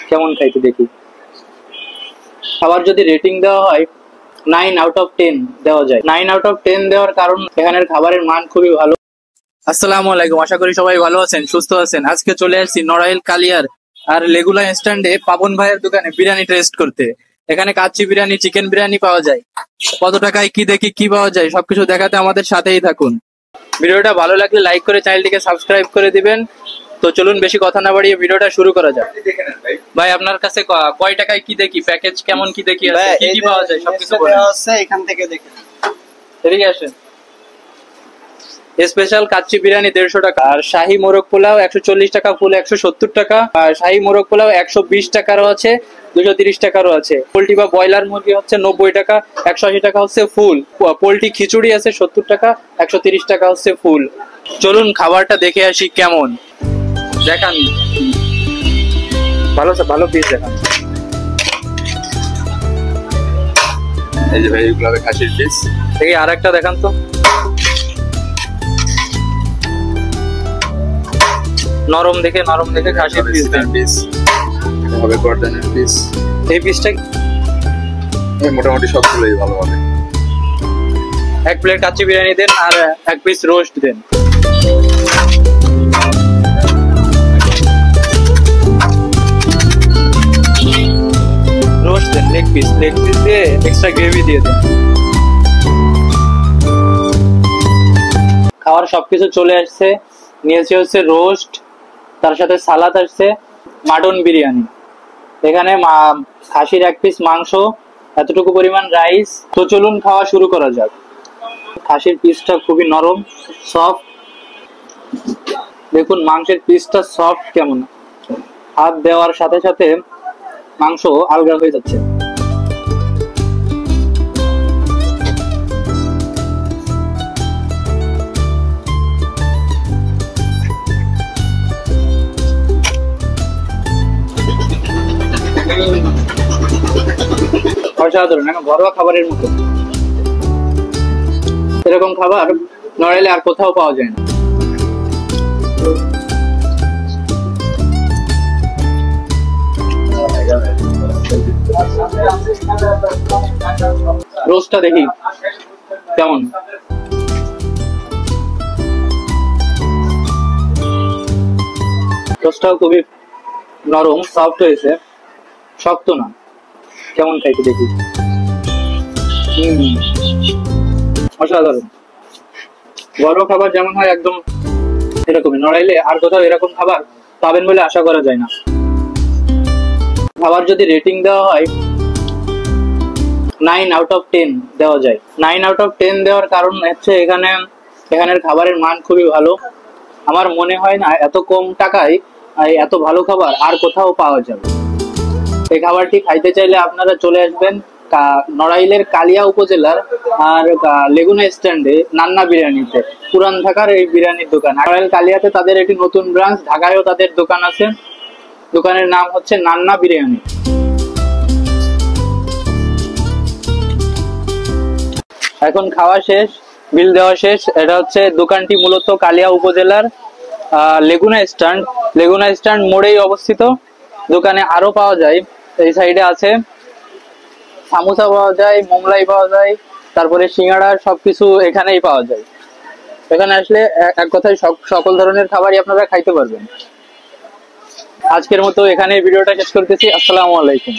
কেমন খাইতে দেখি। খাবার যদি রেটিং দেওয়া হয় 9/10 দেওয়া যায়। 9/10 দেওয়ার কারণ এখানের খাবারের মান খুবই ভালো। আসসালামু আলাইকুম, আশা করি সবাই ভালো আছেন, সুস্থ আছেন। আজকে চলে আসছি নড়াইল কালিয়ার আর লেগুনা স্ট্যান্ডে পাবন ভাইয়ের দোকানে বিরিয়ানি টেস্ট করতে। এখানে কাচ্চি বিরিয়ানি, চিকেন বিরিয়ানি পাওয়া যায়। কত টাকায় কি দেখি কি পাওয়া যায় সবকিছু দেখাতে আমাদের সাথেই থাকুন। ভিডিওটা ভালো লাগলে লাইক করে চ্যানেলটিকে সাবস্ক্রাইব করে দিবেন। তো চলুন বেশি কথা না বাড়িয়ে ভিডিওটা শুরু করা যাক। ভাই আপনার কাছে কয় টাকায় কি দেখি, প্যাকেজ কেমন কি দেখি, আছে কি কি পাওয়া যায় সবকিছু বলেন। এখান থেকে দেখে এদিকে আসেন। স্পেশাল কাচ্চি বিরিয়ানি 150 টাকা, আর শাহী মোরগ পোলাও 140 টাকা ফুল, 170 টাকা, আর শাহী মোরগ পোলাও 120 টাকারও আছে, 230 টাকারও আছে। পোল্ট্রি বা ব্রয়লার মুরগি হচ্ছে 90 টাকা, 180 টাকা হচ্ছে ফুল। পোল্ট্রি খিচুড়ি আছে 70 টাকা, 130 টাকা হচ্ছে ফুল। চলুন খাবারটা দেখে আসি কেমন। দেখান ভালো ভালো পিস দেখান। এই যে ভাই এগুলো খাসির পিস। দেখি আর একটা দেখান তো। নরম দেখে খাসির পিস দেন। পিস হবে গর্দানের পিস। এই পিসটা মোটামুটি সবগুলোই ভালো হবে। এক প্লেট কাচ্চি বিরিয়ানি দেন আর এক পিস রোস্ট দেন। রোস্ট দেন, লেগ পিস দিয়ে এক্সট্রা গ্রেভি দিয়ে দেন। খাওয়ার সবকিছু চলে আসছে। নিয়েছে হচ্ছে রোস্ট, তার সাথে সালাদ আসছে, মাটন বিরিয়ানি, এখানে খাসির এক পিস মাংস, এতটুকু পরিমাণ রাইস। তো চলুন খাওয়া শুরু করা যাক। খাসির পিসটা খুবই নরম, সফট। দেখুন মাংসের পিসটা সফট কেমন, হাত দেওয়ার সাথে সাথে মাংস আলগা হয়ে যাচ্ছে। অসাধারণ, ঘরোয়া খাবারের মতো। এরকম খাবার নড়াইলে আর কোথাও পাওয়া যায় না। রোস্টটা দেখি কেমন। রোস্টটাও খুবই নরম, সফট হয়েছে, শক্ত না। কেমন খাইতে দেখি। অসাধারণ। ঘরোয়া খাবার যেমন হয় একদম এরকমই। নড়াইলে আর কোথাও এরকম খাবার পাবেন বলে আশা করা যায় না। খাবার যদি রেটিং দেওয়া হয় 9/10 দেওয়া যায়। 9/10 দেওয়ার কারণ হচ্ছে এখানের খাবারের মান খুবই ভালো। আমার মনে হয় না এত কম টাকায় এত ভালো খাবার আর কোথাও পাওয়া যাবে। এই খাবারটি খাইতে চাইলে আপনারা চলে আসবেন নড়াইলের কালিয়া উপজেলার আর লেগুনা স্ট্যান্ডে নান্না বিরিয়ানিতে, পুরান ঢাকার এই বিরিয়ানির দোকান। নড়াইল কালিয়াতে তাদের একটি নতুন ব্রাঞ্চ, ঢাকায়ও তাদের দোকান আছে। দোকানের নাম হচ্ছে নান্না বিরিয়ানি। এখন খাওয়া শেষ, বিল দেওয়া শেষ। এটা হচ্ছে দোকানটি মূলত কালিয়া উপজেলার লেগুনা স্ট্যান্ড মোড়েই অবস্থিত। দোকানে আরো পাওয়া যায়, এই সাইডে আছে সামোসা পাওয়া যায়, মোগলাই পাওয়া যায়, তারপরে সিঙ্গাড়া, সবকিছু এখানেই পাওয়া যায়। এখানে আসলে এক কথায় সকল ধরনের খাবারই আপনারা খাইতে পারবেন। আজকের মতো এখানে ভিডিওটা শেষ করতেছি। আসসালামু আলাইকুম।